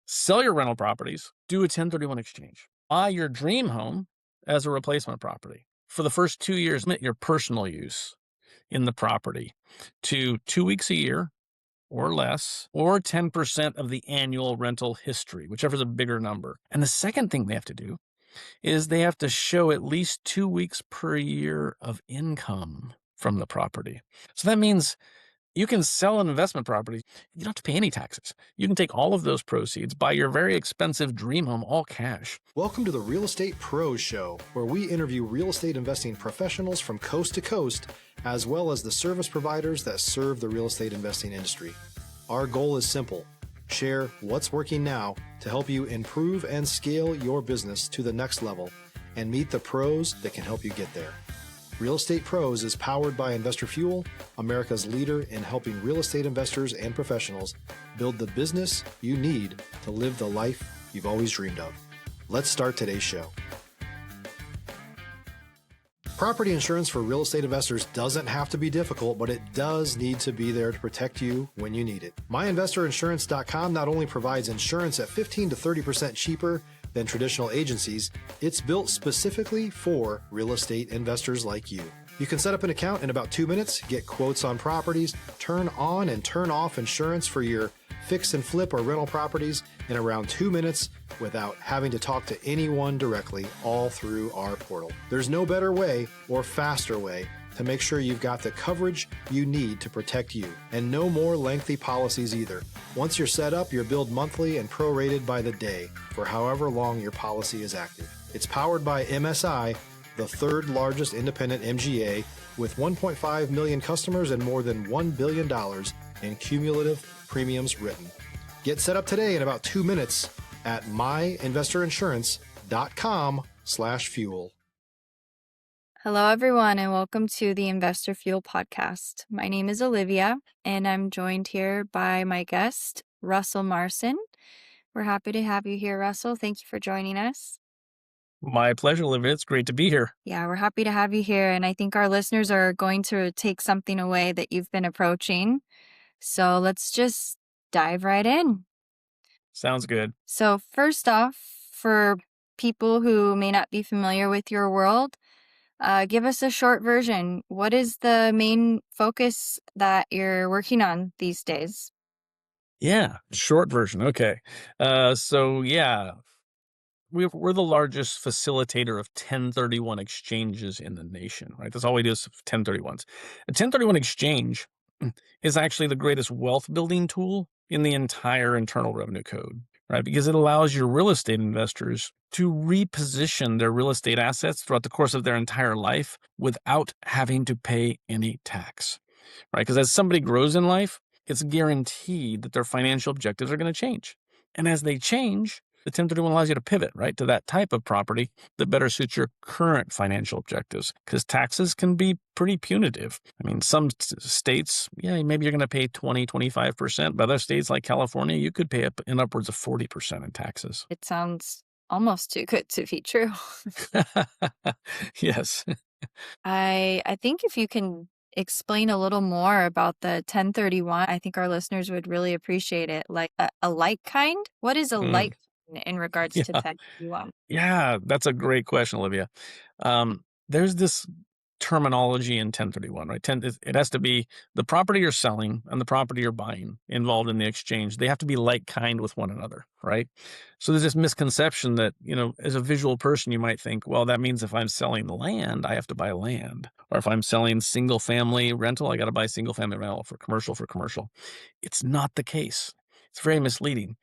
Sell your rental properties, do a 1031 exchange. Buy your dream home as a replacement property. For the first 2 years, limit your personal use in the property to 2 weeks a year or less, or 10% of the annual rental history, whichever is a bigger number. And the second thing they have to do is they have to show at least 2 weeks per year of income from the property. So that means you can sell an investment property. You don't have to pay any taxes. You can take all of those proceeds, buy your very expensive dream home, all cash. Welcome to the Real Estate Pros Show, where we interview real estate investing professionals from coast to coast, as well as the service providers that serve the real estate investing industry. Our goal is simple: share what's working now to help you improve and scale your business to the next level and meet the pros that can help you get there. Real Estate Pros is powered by Investor Fuel, America's leader in helping real estate investors and professionals build the business you need to live the life you've always dreamed of. Let's start today's show. Property insurance for real estate investors doesn't have to be difficult, but it does need to be there to protect you when you need it. MyInvestorInsurance.com not only provides insurance at 15 to 30% cheaper than traditional agencies, it's built specifically for real estate investors like you. You can set up an account in about 2 minutes, get quotes on properties, turn on and turn off insurance for your fix and flip or rental properties in around 2 minutes without having to talk to anyone directly, all through our portal. There's no better way or faster way to make sure you've got the coverage you need to protect you, and no more lengthy policies either. Once you're set up, you're billed monthly and prorated by the day for however long your policy is active. It's powered by MSI, the third largest independent MGA, with 1.5 million customers and more than $1 billion in cumulative premiums written. Get set up today in about 2 minutes at myinvestorinsurance.com/fuel. Hello, everyone, and welcome to the Investor Fuel podcast. My name is Olivia, and I'm joined here by my guest, Russell Marsan. We're happy to have you here, Russell. Thank you for joining us. My pleasure, Olivia. It's great to be here. Yeah, we're happy to have you here, and I think our listeners are going to take something away that you've been approaching. So let's just dive right in. Sounds good. So first off, for people who may not be familiar with your world, give us a short version. What is the main focus that you're working on these days? Yeah, short version. Okay. We're the largest facilitator of 1031 exchanges in the nation, right? That's all we do is 1031s. A 1031 exchange is actually the greatest wealth building tool in the entire Internal Revenue Code, right? Because it allows your real estate investors to reposition their real estate assets throughout the course of their entire life without having to pay any tax, right? Because as somebody grows in life, it's guaranteed that their financial objectives are going to change. And as they change, the 1031 allows you to pivot, right, to that type of property that better suits your current financial objectives, because taxes can be pretty punitive. I mean, some states, maybe you're going to pay 20, 25%. But other states like California, you could pay up in upwards of 40% in taxes. It sounds almost too good to be true. Yes. I think if you can explain a little more about the 1031, I think our listeners would really appreciate it. Like a like kind? What is a like in regards to 1031? Yeah, that's a great question, Olivia. There's this terminology in 1031, right? It has to be the property you're selling and the property you're buying involved in the exchange. They have to be like kind with one another, right? So there's this misconception that, as a visual person, you might think, well, that means if I'm selling land, I have to buy land. Or if I'm selling single family rental, I got to buy single family rental for commercial. It's not the case. It's very misleading.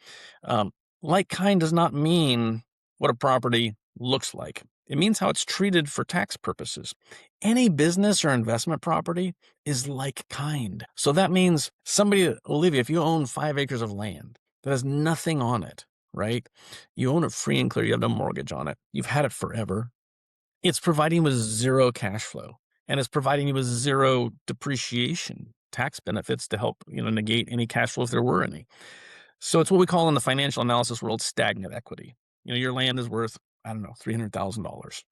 Like kind does not mean what a property looks like. It means how it's treated for tax purposes. Any business or investment property is like kind. So that means Olivia, if you own 5 acres of land that has nothing on it, right? You own it free and clear. You have no mortgage on it. You've had it forever. It's providing you with zero cash flow, and it's providing you with zero depreciation tax benefits to help, negate any cash flow if there were any. So it's what we call in the financial analysis world stagnant equity. Your land is worth, $300,000.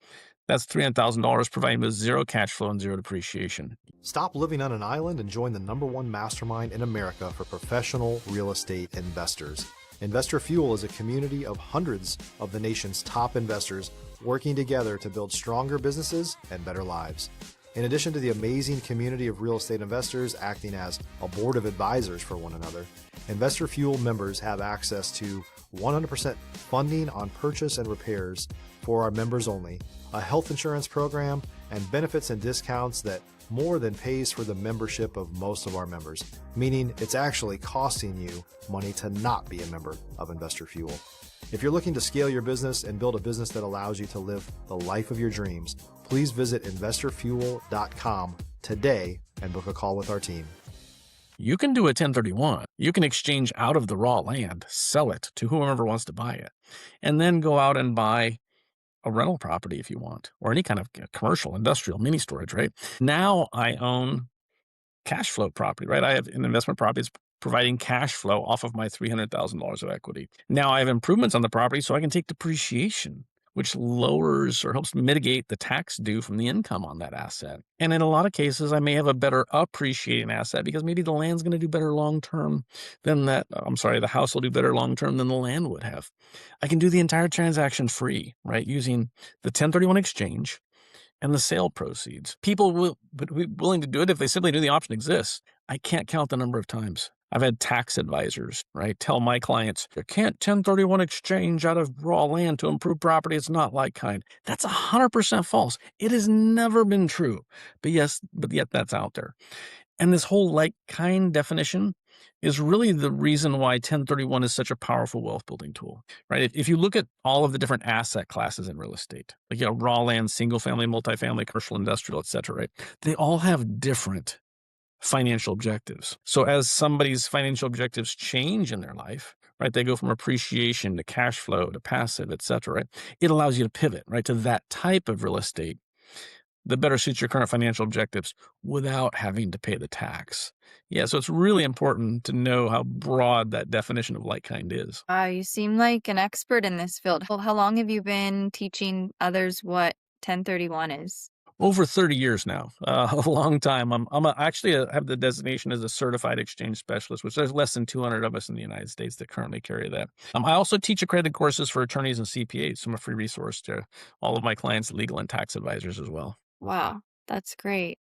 That's $300,000 providing with zero cash flow and zero depreciation. Stop living on an island and join the #1 mastermind in America for professional real estate investors. Investor Fuel is a community of hundreds of the nation's top investors working together to build stronger businesses and better lives. In addition to the amazing community of real estate investors acting as a board of advisors for one another, Investor Fuel members have access to 100% funding on purchase and repairs for our members only, a health insurance program, and benefits and discounts that more than pays for the membership of most of our members, meaning it's actually costing you money to not be a member of Investor Fuel. If you're looking to scale your business and build a business that allows you to live the life of your dreams, please visit investorfuel.com today and book a call with our team. You can do a 1031. You can exchange out of the raw land, sell it to whoever wants to buy it, and then go out and buy a rental property if you want, or any kind of commercial, industrial, mini storage, right? Now I own cash flow property, right? I have an investment property that's providing cash flow off of my $300,000 of equity. Now I have improvements on the property, so I can take depreciation, which lowers or helps mitigate the tax due from the income on that asset. And in a lot of cases, I may have a better appreciating asset because maybe the land's going to do better long-term than that. The house will do better long-term than the land would have. I can do the entire transaction free, right? Using the 1031 exchange and the sale proceeds. People will be willing to do it if they simply knew the option exists. I can't count the number of times I've had tax advisors, right, tell my clients, you can't 1031 exchange out of raw land to improve property. It's not like kind. That's 100% false. It has never been true. But yet that's out there. And this whole like kind definition is really the reason why 1031 is such a powerful wealth building tool, right? If you look at all of the different asset classes in real estate, like, raw land, single family, multifamily, commercial, industrial, et cetera, right? They all have different financial objectives. So as somebody's financial objectives change in their life, right, they go from appreciation to cash flow to passive, et cetera, right? It allows you to pivot, right, to that type of real estate that better suits your current financial objectives without having to pay the tax. Yeah, so it's really important to know how broad that definition of like kind is. You seem like an expert in this field. Well, how long have you been teaching others what 1031 is? Over 30 years now, a long time. Actually have the designation as a certified exchange specialist, which there's less than 200 of us in the United States that currently carry that. I also teach accredited courses for attorneys and CPAs, so I'm a free resource to all of my clients, legal and tax advisors as well. Wow, that's great.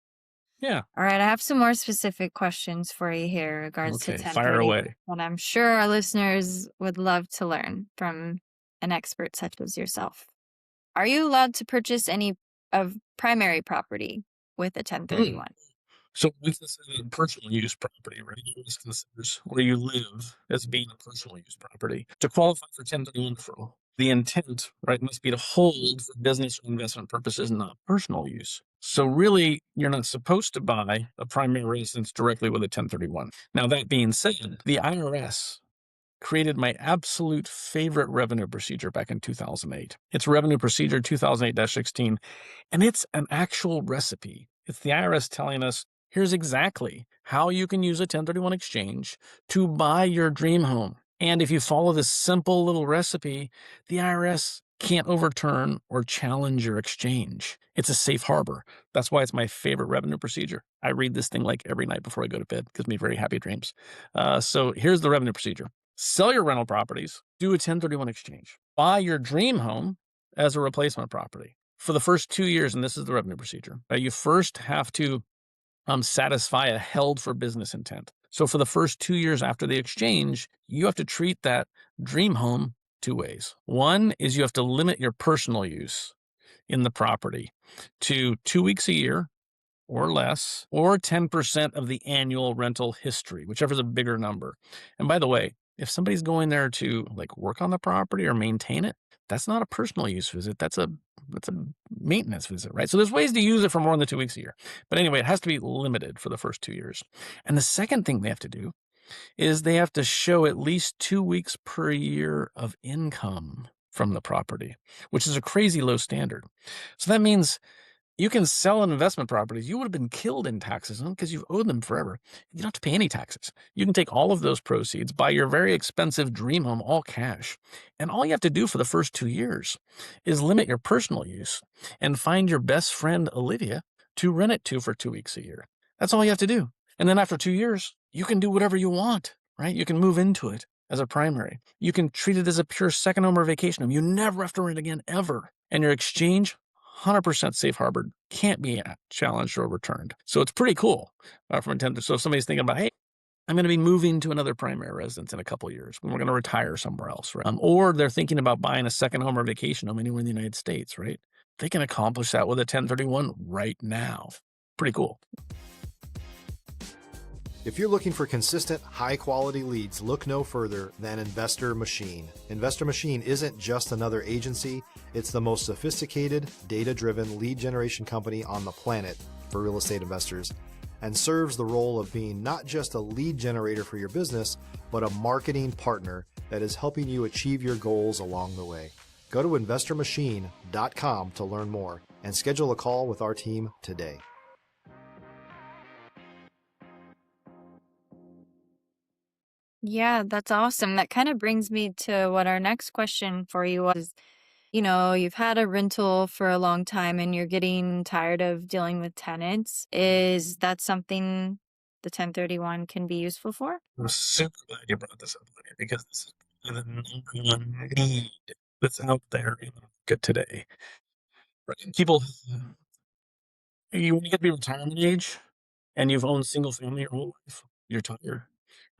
Yeah. All right, I have some more specific questions for you here in regards to Okay, 1031. fire away. And I'm sure our listeners would love to learn from an expert such as yourself. Are you allowed to purchase any of primary property with a 1031? So we consider personal use property, right? US considers where you live as being a personal use property. To qualify for 1031 deferral, the intent, right, must be to hold for business or investment purposes, not personal use. So really, you're not supposed to buy a primary residence directly with a 1031. Now, that being said, the IRS created my absolute favorite revenue procedure back in 2008. It's Revenue Procedure 2008-16, and it's an actual recipe. It's the IRS telling us, here's exactly how you can use a 1031 exchange to buy your dream home. And if you follow this simple little recipe, the IRS can't overturn or challenge your exchange. It's a safe harbor. That's why it's my favorite revenue procedure. I read this thing like every night before I go to bed. It gives me very happy dreams. So here's the revenue procedure. Sell your rental properties, do a 1031 exchange. Buy your dream home as a replacement property. For the first 2 years, and this is the revenue procedure, you first have to satisfy a held for business intent. So for the first 2 years after the exchange, you have to treat that dream home two ways. One is you have to limit your personal use in the property to 2 weeks a year or less, or 10% of the annual rental history, whichever is a bigger number. And by the way, if somebody's going there to like work on the property or maintain it, that's not a personal use visit. That's a maintenance visit, right? So there's ways to use it for more than 2 weeks a year. But anyway, it has to be limited for the first 2 years. And the second thing they have to do is they have to show at least 2 weeks per year of income from the property, which is a crazy low standard. So that means you can sell investment properties. You would have been killed in taxes because you've owed them forever. You don't have to pay any taxes. You can take all of those proceeds, buy your very expensive dream home, all cash. And all you have to do for the first 2 years is limit your personal use and find your best friend, Olivia, to rent it to for 2 weeks a year. That's all you have to do. And then after 2 years, you can do whatever you want, right? You can move into it as a primary. You can treat it as a pure second home or vacation home. You never have to rent again, ever. And your exchange, 100% safe harbored, can't be challenged or returned. So it's pretty cool from a tenant. So if somebody's thinking about, hey, I'm going to be moving to another primary residence in a couple of years when we're going to retire somewhere else, right? Or they're thinking about buying a second home or vacation home anywhere in the United States, right? They can accomplish that with a 1031 right now. Pretty cool. If you're looking for consistent, high-quality leads, look no further than Investor Machine. Investor Machine isn't just another agency. It's the most sophisticated, data-driven lead generation company on the planet for real estate investors, and serves the role of being not just a lead generator for your business, but a marketing partner that is helping you achieve your goals along the way. Go to investormachine.com to learn more and schedule a call with our team today. Yeah, that's awesome. That kind of brings me to what our next question for you was. You've had a rental for a long time and you're getting tired of dealing with tenants. Is that something the 1031 can be useful for? I'm super glad you brought this up, Lydia, because this is the number one need that's out there in the market today. Right? People, when you get to be retirement age and you've owned single family your whole life, you're tired,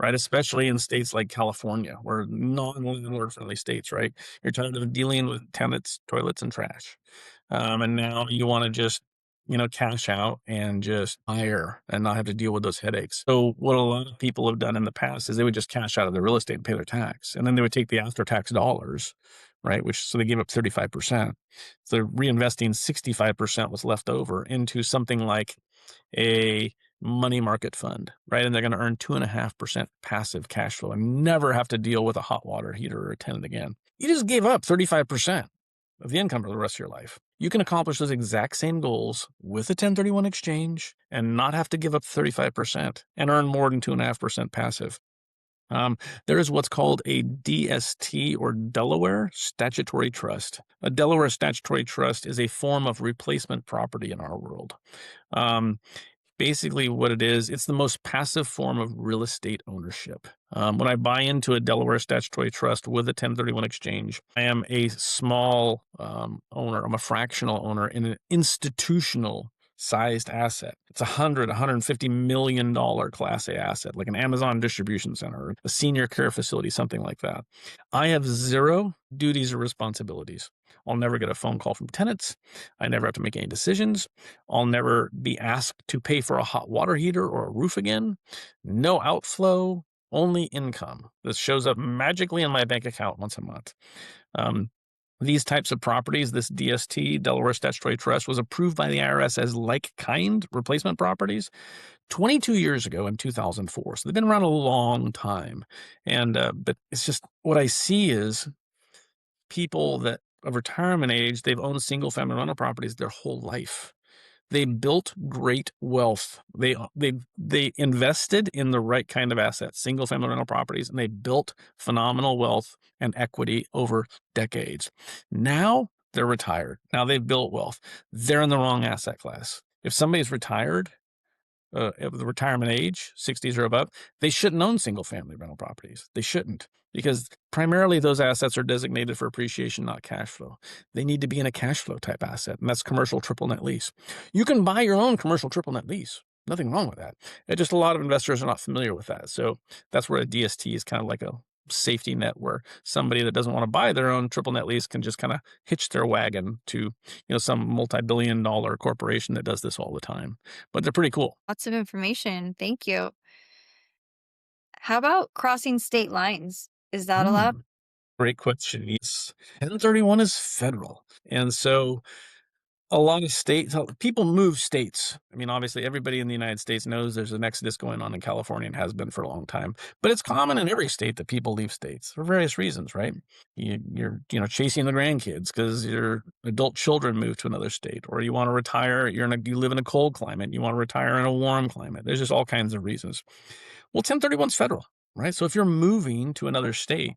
right? Especially in states like California, or non-landlord friendly states, right? You're tired of dealing with tenants, toilets, and trash. And now you want to just, cash out and just hire and not have to deal with those headaches. So what a lot of people have done in the past is they would just cash out of their real estate and pay their tax. And then they would take the after-tax dollars, right? So they gave up 35%. So they're reinvesting 65% what's left over into something like a money market fund, right? And they're going to earn 2.5% passive cash flow and never have to deal with a hot water heater or a tenant again. You just gave up 35% of the income for the rest of your life. You can accomplish those exact same goals with a 1031 exchange and not have to give up 35% and earn more than 2.5% passive. There is what's called a DST, or Delaware Statutory Trust. A Delaware Statutory Trust is a form of replacement property in our world. Basically what it is, it's the most passive form of real estate ownership. When I buy into a Delaware statutory trust with a 1031 exchange, I am a small owner. I'm a fractional owner in an institutional sized asset. It's $150 million Class A asset, like an Amazon distribution center, or a senior care facility, something like that. I have zero duties or responsibilities. I'll never get a phone call from tenants. I never have to make any decisions. I'll never be asked to pay for a hot water heater or a roof again. No outflow, only income. This shows up magically in my bank account once a month. These types of properties, this DST, Delaware Statutory Trust, was approved by the IRS as like-kind replacement properties 22 years ago in 2004. So they've been around a long time. But it's just what I see is people that of retirement age, they've owned single-family rental properties their whole life. They built great wealth. They invested in the right kind of assets, single-family rental properties, and they built phenomenal wealth and equity over decades. Now they're retired. Now they've built wealth. They're in the wrong asset class. If somebody's retired, at the retirement age, 60s or above, they shouldn't own single-family rental properties. They shouldn't, because primarily those assets are designated for appreciation, not cash flow. They need to be in a cash flow type asset, and that's commercial triple net lease. You can buy your own commercial triple net lease. Nothing wrong with that. It's just a lot of investors are not familiar with that. So that's where a DST is kind of like a safety net, where somebody that doesn't want to buy their own triple net lease can just kind of hitch their wagon to, some multi-billion-dollar corporation that does this all the time. But they're pretty cool. Lots of information. Thank you. How about crossing state lines? Is that allowed? Great question. Yes. 1031 is federal. And so a lot of states, people move states. I mean, obviously, everybody in the United States knows there's an exodus going on in California and has been for a long time. But it's common in every state that people leave states for various reasons, right? You're chasing the grandkids because your adult children move to another state, or you want to retire. You live in a cold climate. You want to retire in a warm climate. There's just all kinds of reasons. Well, 1031 is federal, right? So if you're moving to another state,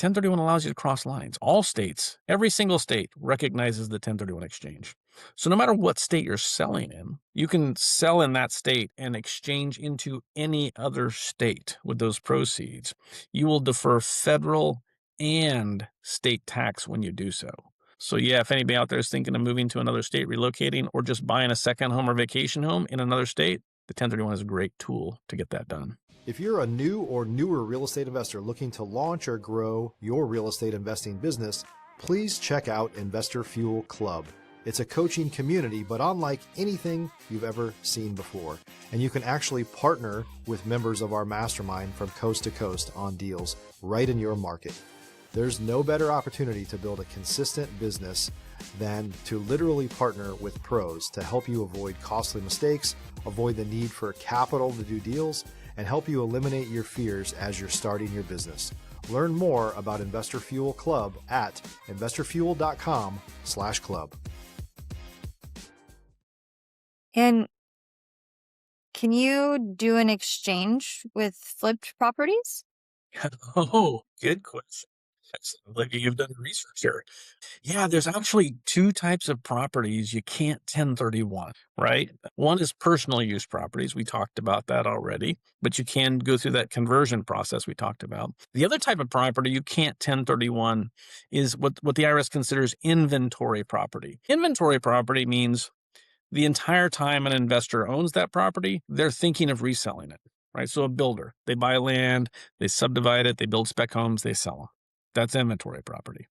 1031 allows you to cross lines. All states, every single state recognizes the 1031 exchange. So no matter what state you're selling in, you can sell in that state and exchange into any other state with those proceeds. You will defer federal and state tax when you do so. So yeah, if anybody out there is thinking of moving to another state, relocating, or just buying a second home or vacation home in another state, the 1031 is a great tool to get that done. If you're a new or newer real estate investor looking to launch or grow your real estate investing business, please check out Investor Fuel Club. It's a coaching community, but unlike anything you've ever seen before. And you can actually partner with members of our mastermind from coast to coast on deals right in your market. There's no better opportunity to build a consistent business than to literally partner with pros to help you avoid costly mistakes, avoid the need for capital to do deals, and help you eliminate your fears as you're starting your business. Learn more about Investor Fuel Club at investorfuel.com/club. And can you do an exchange with flipped properties? Oh, good question. Excellent. Like you've done research here. Yeah, there's actually two types of properties you can't 1031, right? One is personal use properties. We talked about that already, but you can go through that conversion process we talked about. The other type of property you can't 1031 is what the IRS considers inventory property. Inventory property means the entire time an investor owns that property, they're thinking of reselling it, right? So a builder, they buy land, they subdivide it, they build spec homes, they sell them. That's inventory property.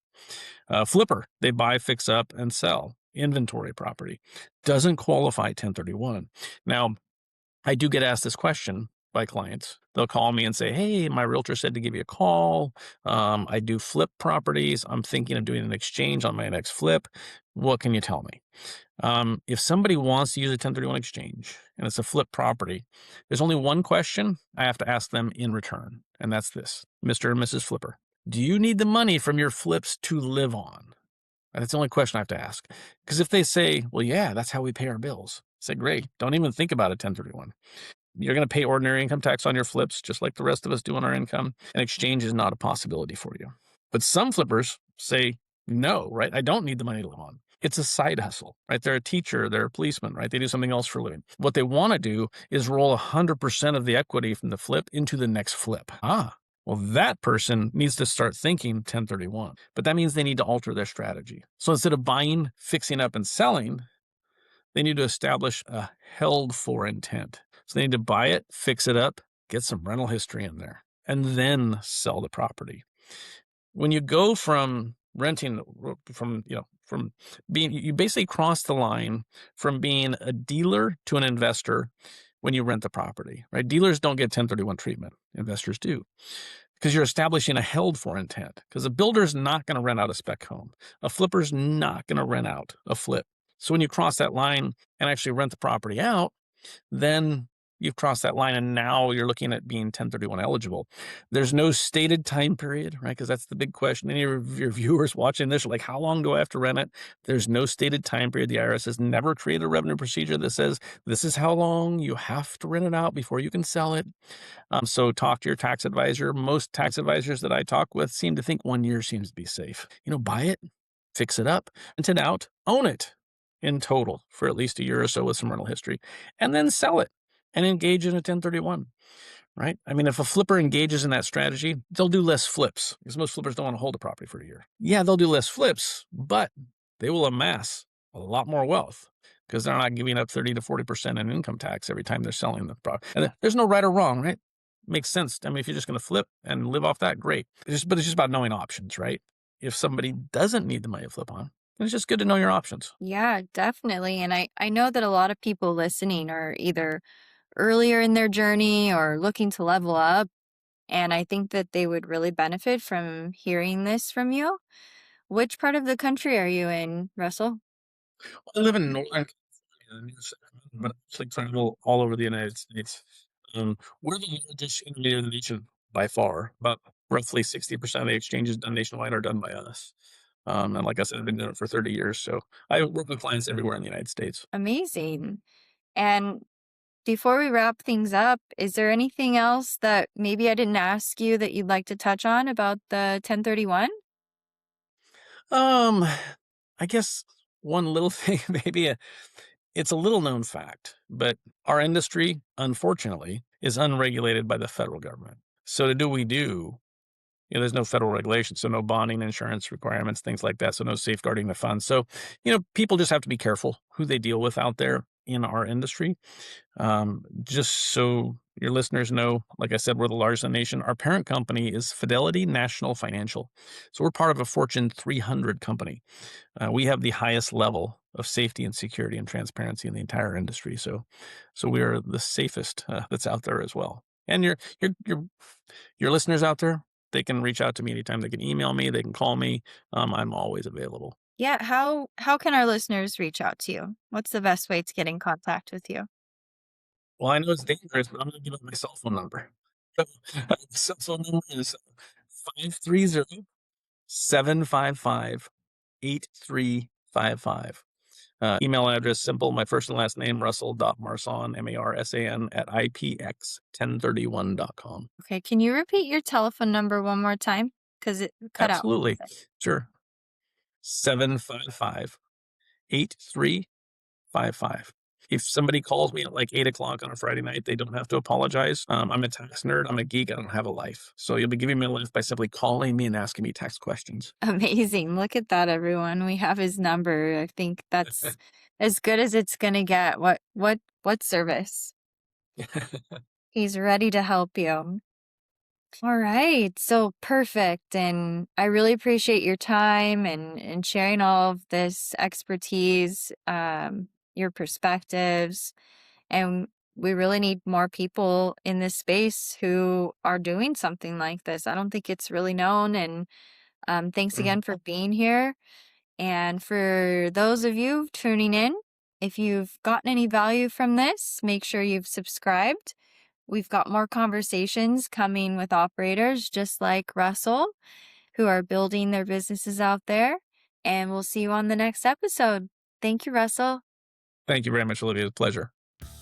Flipper, they buy, fix up, and sell. Inventory property. Doesn't qualify 1031. Now, I do get asked this question by clients. They'll call me and say, hey, my realtor said to give you a call. I do flip properties. I'm thinking of doing an exchange on my next flip. What can you tell me? If somebody wants to use a 1031 exchange and it's a flip property, there's only one question I have to ask them in return, and that's this: Mr. and Mrs. Flipper, do you need the money from your flips to live on? And that's the only question I have to ask. Because if they say, well, yeah, that's how we pay our bills, I say, great, don't even think about a 1031. You're going to pay ordinary income tax on your flips, just like the rest of us do on our income. An exchange is not a possibility for you. But some flippers say, no, right? I don't need the money to live on. It's a side hustle, right? They're a teacher, they're a policeman, right? They do something else for a living. What they want to do is roll 100% of the equity from the flip into the next flip. Well, that person needs to start thinking 1031, but that means they need to alter their strategy. So instead of buying, fixing up, and selling, they need to establish a held for intent. So they need to buy it, fix it up, get some rental history in there, and then sell the property. When you go from renting, from being, you basically cross the line from being a dealer to an investor when you rent the property, right? Dealers don't get 1031 treatment. Investors do. Because you're establishing a held for intent. Because a builder's not going to rent out a spec home. A flipper's not going to rent out a flip. So when you cross that line and actually rent the property out, then you've crossed that line and now you're looking at being 1031 eligible. There's no stated time period, right? Because that's the big question. Any of your viewers watching this are like, how long do I have to rent it? There's no stated time period. The IRS has never created a revenue procedure that says this is how long you have to rent it out before you can sell it. So talk to your tax advisor. Most tax advisors that I talk with seem to think 1 year seems to be safe. Buy it, fix it up, rent it out, own it in total for at least a year or so with some rental history, and then sell it and engage in a 1031, right? I mean, if a flipper engages in that strategy, they'll do less flips because most flippers don't want to hold a property for a year. Yeah, they'll do less flips, but they will amass a lot more wealth because they're not giving up 30 to 40% in income tax every time they're selling the property. And there's no right or wrong, right? Makes sense. I mean, if you're just going to flip and live off that, great. But it's just about knowing options, right? If somebody doesn't need the money to flip on, it's just good to know your options. Yeah, definitely. And I know that a lot of people listening are either earlier in their journey or looking to level up. And I think that they would really benefit from hearing this from you. Which part of the country are you in, Russell? I live in Northern California, but I actually travel all over the United States. We're the largest intermediary in the nation by far. About roughly 60% of the exchanges done nationwide are done by us. And like I said, I've been doing it for 30 years. So I work with clients everywhere in the United States. Amazing. And before we wrap things up, is there anything else that maybe I didn't ask you that you'd like to touch on about the 1031? Um, I guess one little thing, maybe it's a little known fact, but our industry, unfortunately, is unregulated by the federal government. So to do what we do, there's no federal regulation, so no bonding, insurance requirements, things like that. So no safeguarding the funds. So, people just have to be careful who they deal with out there in our industry. Just so your listeners know, like I said, we're the largest in the nation. Our parent company is Fidelity National Financial. So we're part of a Fortune 300 company. We have the highest level of safety and security and transparency in the entire industry. So we are the safest that's out there as well. And your listeners out there, they can reach out to me anytime. They can email me. They can call me. I'm always available. Yeah, how can our listeners reach out to you? What's the best way to get in contact with you? Well, I know it's dangerous, but I'm going to give up my cell phone number. So, the cell phone number is 530-755-8355. Email address simple, my first and last name, russell.marsan, Marsan, at ipx1031.com. Okay, can you repeat your telephone number one more time? Because it cut out. Absolutely. Sure. 755-8355. If somebody calls me at like 8 o'clock on a Friday night, they don't have to apologize. I'm a tax nerd. I'm a geek. I don't have a life. So you'll be giving me a life by simply calling me and asking me tax questions. Amazing. Look at that, everyone. We have his number. I think that's as good as it's gonna get. What service? He's ready to help you. All right. So perfect. And I really appreciate your time and sharing all of this expertise, your perspectives. And we really need more people in this space who are doing something like this. I don't think it's really known. And thanks again for being here. And for those of you tuning in, if you've gotten any value from this, make sure you've subscribed. We've got more conversations coming with operators just like Russell, who are building their businesses out there. And we'll see you on the next episode. Thank you, Russell. Thank you very much, Olivia. It's a pleasure.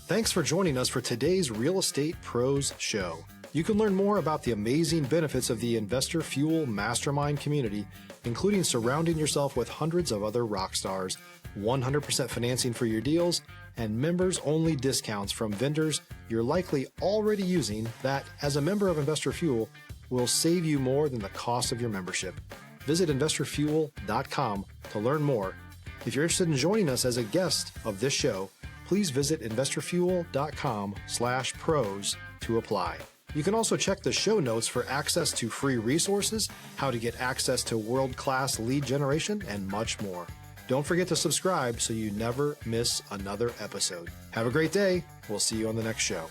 Thanks for joining us for today's Real Estate Pros Show. You can learn more about the amazing benefits of the Investor Fuel Mastermind community, including surrounding yourself with hundreds of other rock stars, 100% financing for your deals, and members-only discounts from vendors you're likely already using that, as a member of Investor Fuel, will save you more than the cost of your membership. Visit investorfuel.com to learn more. If you're interested in joining us as a guest of this show, please visit investorfuel.com/pros to apply. You can also check the show notes for access to free resources, how to get access to world-class lead generation, and much more. Don't forget to subscribe so you never miss another episode. Have a great day. We'll see you on the next show.